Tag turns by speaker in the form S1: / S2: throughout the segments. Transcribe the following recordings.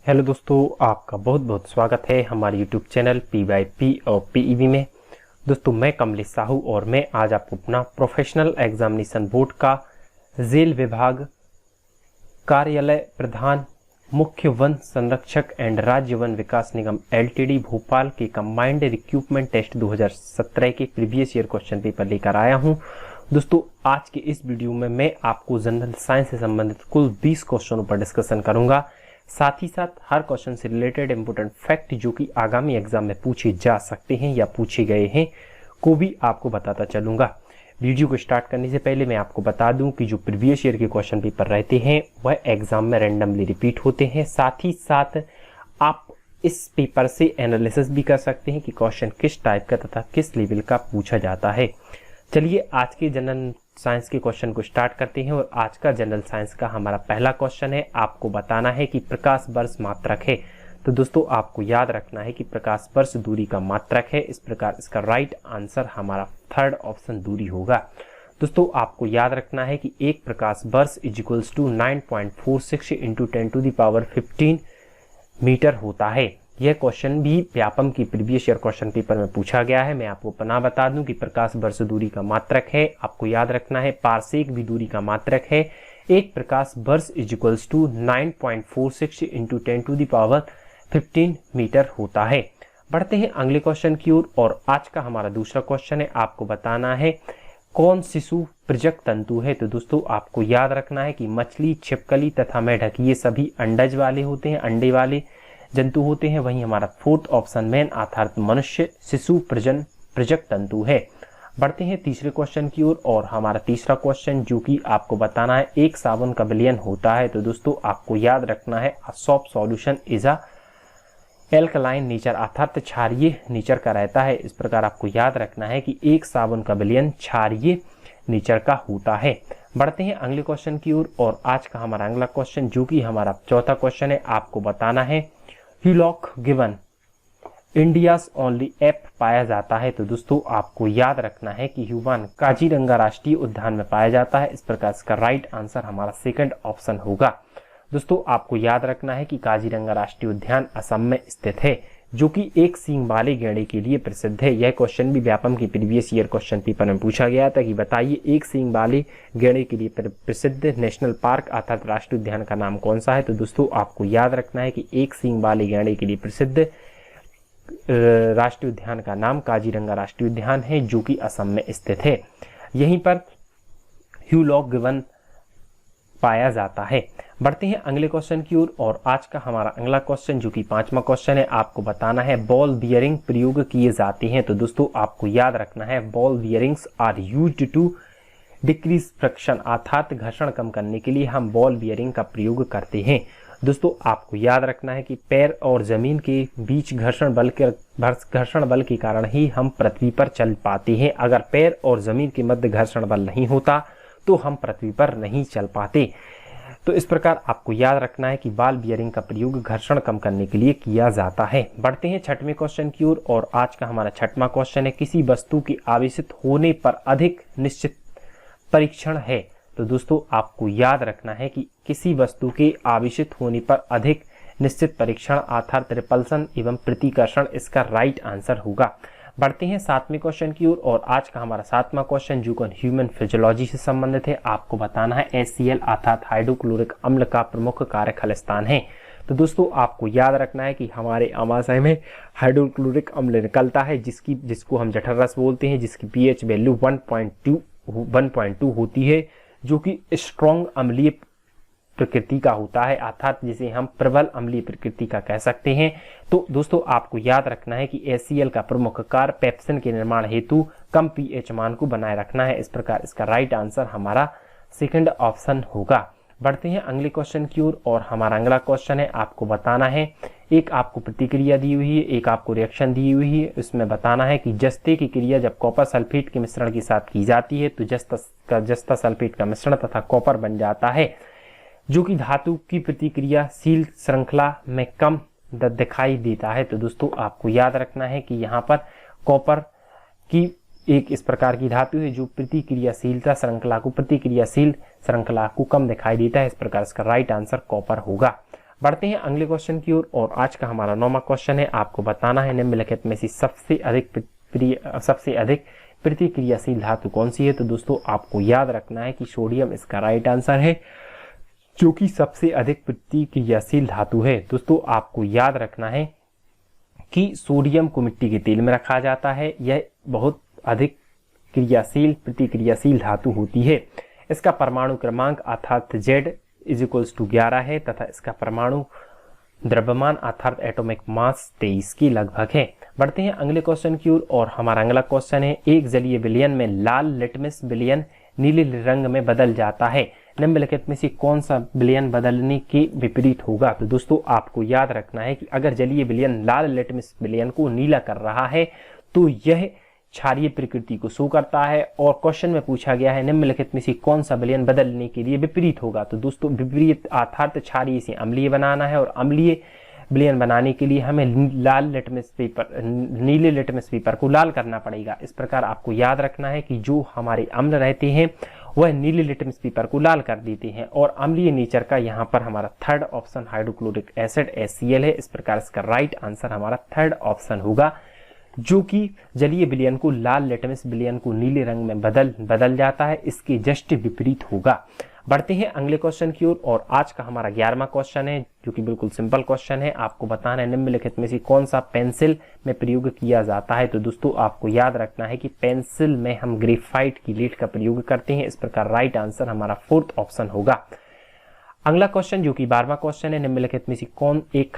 S1: Hello दोस्तों, आपका बहुत बहुत स्वागत है हमारे यूट्यूब चैनल PYP और PEB में। दोस्तों, मैं कमलेश साहू और मैं आज आपको अपना प्रोफेशनल एग्जामिनेशन बोर्ड का जेल विभाग कार्यालय प्रधान मुख्य वन संरक्षक एंड राज्य वन विकास निगम LTD भोपाल के कंबाइंड रिक्रूटमेंट टेस्ट 2017 के प्रीवियस ईयर क्वेश्चन पेपर लेकर आया हूं। दोस्तों, आज के इस वीडियो में मैं आपको जनरल साइंस से संबंधित कुल 20 क्वेश्चनों पर डिस्कशन करूंगा। साथ ही साथ हर क्वेश्चन से रिलेटेड इंपोर्टेंट फैक्ट जो कि आगामी एग्जाम में पूछे जा सकते हैं या पूछे गए हैं को भी आपको बताता चलूंगा। वीडियो को स्टार्ट करने से पहले मैं आपको बता दूं कि जो प्रीवियस ईयर के क्वेश्चन पेपर रहते हैं वह एग्जाम में रैंडमली रिपीट होते हैं। साथ ही साथ आप इस पेपर से एनालिसिस भी कर सकते हैं कि क्वेश्चन किस टाइप का तथा किस लेवल का पूछा जाता है। चलिए आज के जनरल साइंस के क्वेश्चन को स्टार्ट करते हैं और आज का जनरल साइंस का हमारा पहला क्वेश्चन है, आपको बताना है कि प्रकाश वर्ष मात्रक है। तो दोस्तों, आपको याद रखना है कि प्रकाश वर्ष दूरी का मात्रक है। इस प्रकार इसका राइट आंसर हमारा थर्ड ऑप्शन दूरी होगा। दोस्तों, आपको याद रखना है कि एक प्रकाश वर्ष इक्वल्स टू 9.46 इंटू 10⁻15 मीटर होता है। यह क्वेश्चन भी व्यापम की प्रीवियस ईयर क्वेश्चन पेपर में पूछा गया है। मैं आपको पुनः बता दूं कि प्रकाश वर्ष दूरी का मात्रक है, आपको याद रखना है पारसेक भी दूरी का मात्रक है। एक प्रकाश वर्ष इक्वल्स टू 9.46 इंटू 10⁻15 मीटर होता है। बढ़ते हैं अगले क्वेश्चन की ओर और आज का हमारा दूसरा क्वेश्चन है, आपको बताना है कौन शिशु प्रजक तंतु है। तो दोस्तों, आपको याद रखना है कि मछली, छिपकली तथा मेढक ये सभी अंडज वाले होते हैं, अंडे वाले जंतु होते हैं। वहीं हमारा फोर्थ ऑप्शन मैन अर्थात मनुष्य शिशु प्रजक तंतु है। बढ़ते हैं तीसरे क्वेश्चन की ओर और हमारा तीसरा क्वेश्चन जो कि आपको बताना है एक साबुन का विलयन होता है। तो दोस्तों, आपको याद रखना है a soap solution is a alkaline nature अर्थात क्षारीय नेचर का रहता है। इस प्रकार आपको याद रखना है कि एक साबुन का विलयन क्षारीय नेचर का होता है। बढ़ते हैं अगले क्वेश्चन की ओर और आज का हमारा अगला क्वेश्चन जो कि हमारा चौथा क्वेश्चन है, आपको बताना है ह्यूलॉक गिवन इंडियाज ओनली एप पाया जाता है। तो दोस्तों, आपको याद रखना है कि ह्यूमान काजीरंगा राष्ट्रीय उद्यान में पाया जाता है। इस प्रकार इसका राइट आंसर हमारा सेकंड ऑप्शन होगा। दोस्तों, आपको याद रखना है कि काजीरंगा राष्ट्रीय उद्यान असम में स्थित है जो कि एक सींग वाले गैंडे के लिए प्रसिद्ध है। यह क्वेश्चन भी व्यापम की प्रीवियस ईयर क्वेश्चन पेपर में पूछा गया था कि बताइए एक सींग वाले गैंडे के लिए प्रसिद्ध नेशनल पार्क अर्थात राष्ट्रीय उद्यान का नाम कौन सा है। तो दोस्तों, आपको याद रखना है कि एक सींग वाले गैंडे के लिए प्रसिद्ध राष्ट्रीय उद्यान का नाम काजीरंगा राष्ट्रीय उद्यान है जो कि असम में स्थित है। यहीं पर ह्यूलॉक गिवन पाया जाता है। बढ़ते हैं अगले क्वेश्चन की ओर और आज का हमारा अगला क्वेश्चन जो कि पांचवा क्वेश्चन है, आपको बताना है बॉल बियरिंग प्रयोग किए जाते हैं। तो दोस्तों, आपको याद रखना है ball bearings are used to decrease friction अर्थात घर्षण कम करने के लिए हम बॉल बियरिंग का प्रयोग करते हैं। दोस्तों, आपको याद रखना है कि पैर और जमीन के बीच घर्षण बल के कारण ही हम पृथ्वी पर चल पाते हैं। अगर पैर और जमीन के मध्य घर्षण बल नहीं होता तो हम पृथ्वी पर नहीं चल पाते। तो इस प्रकार आपको याद रखना है कि बॉल बियरिंग का प्रयोग घर्षण कम करने के लिए किया जाता है। बढ़ते हैं छठवें क्वेश्चन की ओर और आज का हमारा छठवां क्वेश्चन है किसी वस्तु के आवेशित होने पर अधिक निश्चित परीक्षण है। तो दोस्तों, आपको याद रखना है कि किसी वस्तु के आवेशित होने पर अधिक निश्चित परीक्षण अर्थात रिपल्सन एवं प्रतिकर्षण इसका राइट आंसर होगा। बढ़ते हैं सातवें क्वेश्चन की ओर और आज का हमारा सातवां क्वेश्चन जो कि ह्यूमन फिजियोलॉजी से संबंधित है। आपको बताना है HCl अर्थात हाइड्रोक्लोरिक अम्ल का प्रमुख कार्य खलिस्तान है। तो दोस्तों, आपको याद रखना है कि हमारे आमाशय में हाइड्रोक्लोरिक अम्ल निकलता है जिसको हम जठर रस बोलते हैं, जिसकी pH वैल्यू 1.2 होती है जो कि स्ट्रॉन्ग अम्लीय प्रकृति का होता है अर्थात जिसे हम प्रबल अम्लीय प्रकृति का कह सकते हैं। तो दोस्तों, आपको याद रखना है कि HCl का प्रमुख कार्य पेप्सिन के निर्माण हेतु कम pH मान को बनाए रखना है। इस प्रकार इसका राइट आंसर हमारा सेकंड ऑप्शन होगा। बढ़ते हैं अगले क्वेश्चन की ओर और हमारा अगला क्वेश्चन है, आपको बताना है एक आपको प्रतिक्रिया दी हुई है, एक आपको रिएक्शन दी हुई है। इसमें बताना है कि जस्ते की क्रिया जब कॉपर सल्फेट के मिश्रण के साथ की जाती है तो जस्ता सल्फेट का मिश्रण तथा कॉपर बन जाता है जो कि धातु की प्रतिक्रियाशील श्रृंखला में कम दिखाई देता है। तो दोस्तों, आपको याद रखना है कि यहाँ पर कॉपर की एक इस प्रकार की धातु है जो प्रतिक्रियाशील श्रृंखला को कम दिखाई देता है। इस प्रकार इसका राइट आंसर कॉपर होगा। बढ़ते हैं अगले क्वेश्चन की ओर और आज का हमारा 9वां क्वेश्चन है। आपको बताना है निम्नलिखित में से सबसे अधिक प्रतिक्रियाशील धातु कौन सी है। तो दोस्तों आपको याद रखना है कि सोडियम इसका राइट आंसर है, जो कि सबसे अधिक प्रतिक्रियाशील धातु है। दोस्तों आपको याद रखना है कि सोडियम को मिट्टी के तेल में रखा जाता है, यह बहुत अधिक प्रतिक्रियाशील धातु होती है। इसका परमाणु क्रमांक अर्थात Z = 11 है तथा इसका परमाणु द्रव्यमान अर्थात एटॉमिक मास 23 की लगभग है। बढ़ते हैं अगले क्वेश्चन की ओर और हमारा अगला क्वेश्चन है, एक जलीय विलयन में लाल लिटमस विलयन नीले रंग में बदल जाता है, निम्नलिखित में से कौन सा विलयन बदलने के विपरीत होगा। तो दोस्तों आपको याद रखना है कि अगर जलीय विलयन लाल लिटमस विलयन को नीला कर रहा है तो यह क्षारीय प्रकृति को शो करता है, और क्वेश्चन में पूछा गया है निम्नलिखित में से कौन सा विलयन बदलने के लिए विपरीत होगा। तो दोस्तों विपरीत अर्थात क्षारीय से अम्लीय बनाना है, और अम्लीय विलयन बनाने के लिए हमें नीले लिटमस पेपर को लाल करना पड़ेगा। इस प्रकार आपको याद रखना है कि जो हमारे अम्ल रहते हैं वह नीले लिटमस पेपर को लाल कर देते हैं, और अम्लीय नेचर का यहाँ पर हमारा third option hydrochloric acid HCl है। इस प्रकार इसका राइट आंसर हमारा थर्ड ऑप्शन होगा, जो कि जलीय विलयन को लाल लिटमस विलयन को नीले रंग में बदल जाता है, इसके जस्ट विपरीत होगा। बढ़ते हैं अगले क्वेश्चन की ओर और आज का हमारा 11वां क्वेश्चन है, जो कि बिल्कुल सिंपल क्वेश्चन है। आपको बताना है निम्नलिखित में से कौन सा पेंसिल में प्रयोग किया जाता है। तो दोस्तों आपको याद रखना है कि पेंसिल में हम ग्रेफाइट की लीड का प्रयोग करते हैं। इस प्रकार राइट आंसर हमारा फोर्थ ऑप्शन होगा। अगला क्वेश्चन जो कि 12वां क्वेश्चन है, निम्नलिखित में से कौन एक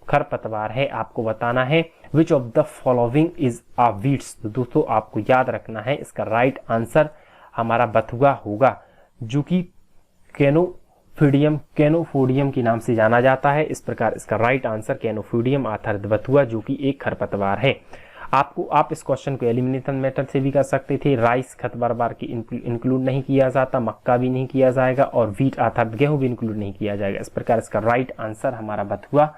S1: खरपतवार है। आपको बताना है which of the following is a weeds. तो दोस्तों आपको याद रखना है इसका राइट आंसर हमारा बथुआ होगा, जो कि कैनोफोडियम के नाम से जाना जाता है। इस प्रकार इसका राइट आंसर कैनोफोडियम अर्थात बथुआ, जो कि एक खरपतवार है। आप इस क्वेश्चन को एलिमिनेशन मेथड से भी कर सकते थे। राइस खत बार की इंक्लूड नहीं किया जाता, मक्का भी नहीं किया जाएगा, और वीट अर्थात गेहूं भी इंक्लूड नहीं किया जाएगा। इस प्रकार इसका राइट आंसर हमारा बथुआ,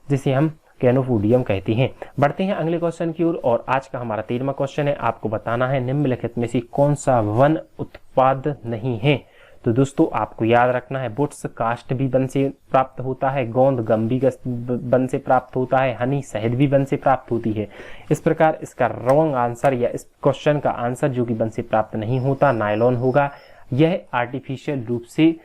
S1: जिसे हम कैनोफोडियम कहते हैं। बढ़ते हैं अगले क्वेश्चन की ओर और आज का हमारा 13वां क्वेश्चन है। आपको बताना है निम्नलिखित में से कौन सा वन उत्पाद नहीं है। तो दोस्तों आपको याद रखना है बुट्स कास्ट भी वन से प्राप्त होता है, गोंद गम भी वन से प्राप्त होता है, हनी शहद भी वन से प्राप्त होती है। इस प्रकार इसका रॉन्ग आंसर या इस क्वेश्चन का आंसर जो कि वन से प्राप्त नहीं होता नायलॉन होगा। यह आर्टिफिशियल रूप से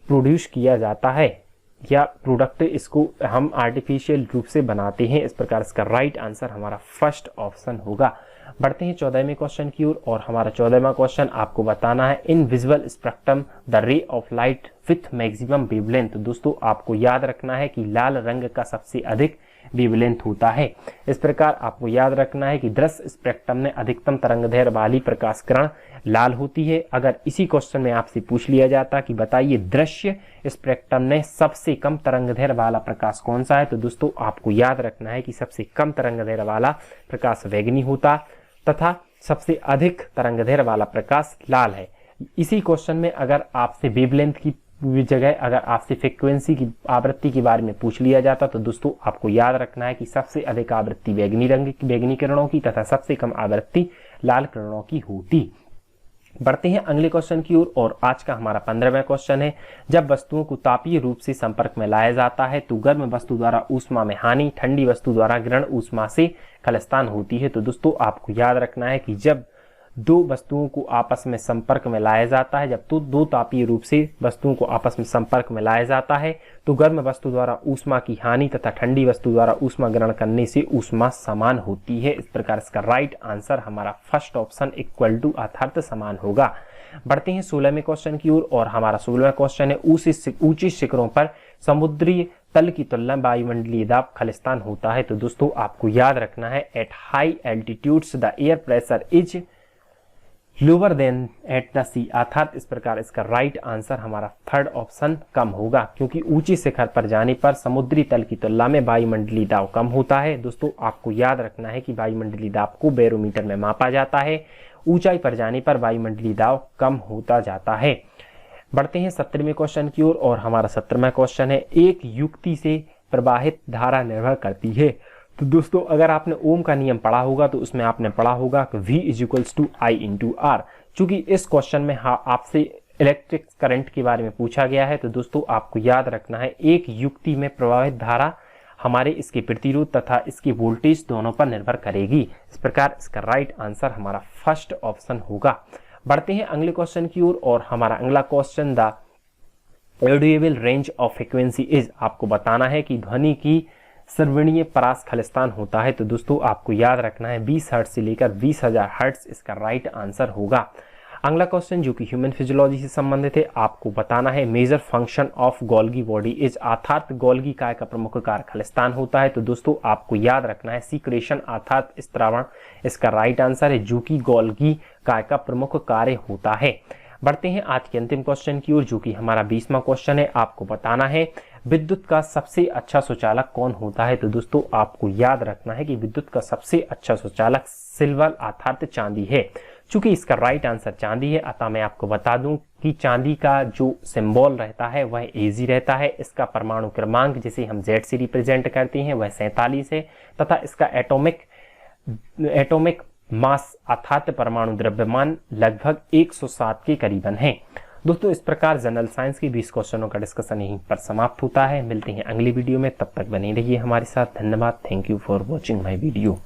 S1: प्रोड्यूस किया जाता है, या प्रोडक्ट इसको हम आर्टिफिशियल रूप से बनाते हैं। इस प्रकार इसका राइट आंसर हमारा फर्स्ट ऑप्शन होगा। बढ़ते हैं 14वें क्वेश्चन की ओर और हमारा 14वां क्वेश्चन आपको बताना है इन visual spectrum the ray of light with maximum wavelength. तो दोस्तों आपको याद रखना है कि लाल रंग का सबसे अधिक वेवलेंथ होता है। इस प्रकार आपको याद रखना है कि दृश्य स्पेक्ट्रम में अधिकतम तरंगदैर्घ्य वाली प्रकाश किरण लाल होती है। अगर इसी क्वेश्चन में आपसे पूछ लिया जाता कि बताइए दृश्य स्पेक्ट्रम में सबसे कम तरंगदैर्घ्य वाला प्रकाश कौन सा है, तो दोस्तों आपको याद रखना है कि सबसे कम तरंगदैर्घ्य वाला प्रकाश बैंगनी होता तथा सबसे अधिक तरंगदैर्घ्य वाला प्रकाश लाल है। इसी क्वेश्चन में अगर आपसे वेवलेंथ की जगह अगर आपसे फ्रीक्वेंसी की आवृत्ति के बारे में पूछ लिया जाता तो दोस्तों आपको याद रखना है कि सबसे अधिक आवृत्ति बैंगनी किरणों की तथा सबसे कम आवृत्ति लाल किरणों की होती। बढ़ते हैं अगले क्वेश्चन की ओर और आज का हमारा 15वां क्वेश्चन है जब वस्तुओं को तापीय रूप से संपर्क में लाया जाता है तो गर्म वस्तु द्वारा ऊष्मा में हानि, ठंडी वस्तु द्वारा ग्रहण ऊष्मा से खलिस्तान होती है। तो दोस्तों आपको याद रखना है कि जब दो वस्तुओं को आपस में संपर्क में लाया जाता है, जब तो दो तापीय रूप से वस्तुओं को आपस में संपर्क में लाया जाता है तो गर्म वस्तु द्वारा ऊष्मा की हानि तथा ठंडी वस्तु द्वारा ऊष्मा ग्रहण करने से ऊष्मा समान होती है। इस प्रकार इसका राइट आंसर हमारा फर्स्ट ऑप्शन इक्वल टू अर्थात समान होगा। बढ़ते हैं 16वें क्वेश्चन की ओर और हमारा 16वां क्वेश्चन है ऊंची शिखरों पर समुद्री तल की तुलना वायुमंडलीय दाब खलिस्तान होता है। तो दोस्तों आपको याद रखना है at high altitudes the air pressure is lower than at the sea, अर्थात इस प्रकार इसका राइट आंसर हमारा थर्ड ऑप्शन कम होगा क्योंकि ऊंची शिखर पर जाने पर समुद्री तल की तुलना में वायुमंडलीय दाब कम होता है। दोस्तों आपको याद रखना है कि वायुमंडलीय दाब को बैरोमीटर में मापा जाता है, ऊंचाई पर जाने पर वायुमंडलीय दाब कम होता जाता है। बढ़ते हैं 17वें क्वेश्चन की ओर और हमारा 17वां क्वेश्चन है एक युक्ति से प्रवाहित धारा निर्भर करती है। तो दोस्तों अगर आपने ओम का नियम पढ़ा होगा तो उसमें आपने पढ़ा होगा कि V = I × R। चूंकि इस क्वेश्चन में आपसे इलेक्ट्रिक करंट के बारे में पूछा गया है, तो दोस्तों आपको याद रखना है एक युक्ति में प्रवाहित धारा हमारे इसके प्रतिरोध तथा इसकी वोल्टेज दोनों पर निर्भर करेगी। इस प्रकार इसका राइट आंसर हमारा फर्स्ट ऑप्शन होगा। बढ़ते हैं अगले क्वेश्चन की ओर और हमारा अगला question the audible range of frequency is, आपको बताना है कि ध्वनि की श्रवणीय परास खलिस्तान होता है। तो दोस्तों आपको याद रखना है 20 हर्ट्ज से लेकर 20,000 हर्ट्ज इसका राइट आंसर होगा। अगला क्वेश्चन जो कि ह्यूमन फिजियोलॉजी से संबंधित है, आपको बताना है major function of Golgi body is, अर्थात गोल्गी काय का प्रमुख कार्य खलिस्तान होता है। तो दोस्तों आपको याद रखना है सीक्रेशन अर्थात स्त्रावण इसका राइट आंसर है, जो कि गोल्गी काय का प्रमुख कार्य होता है। बढ़ते हैं आज के अंतिम क्वेश्चन की ओर जो कि हमारा 20वां क्वेश्चन है। आपको बताना है विद्युत का सबसे अच्छा सुचालक कौन होता है। तो दोस्तों आपको याद रखना है कि विद्युत का सबसे अच्छा सुचालक सिल्वर अर्थात चांदी है। चूंकि इसका राइट आंसर चांदी है, अतः मैं आपको बता दूं कि चांदी का जो सिंबल रहता है वह Ag रहता है। इसका परमाणु क्रमांक जिसे हम Z से रिप्रेजेंट करते हैं वह 47 है तथा इसका एटॉमिक मास अर्थात परमाणु द्रव्यमान लगभग 107 के करीबन है। दोस्तों इस प्रकार जनरल साइंस के 20 क्वेश्चनों का डिस्कशन यहीं पर समाप्त होता है। मिलते हैं अगली वीडियो में, तब तक बने रहिए हमारे साथ। धन्यवाद। Thank you for watching my video.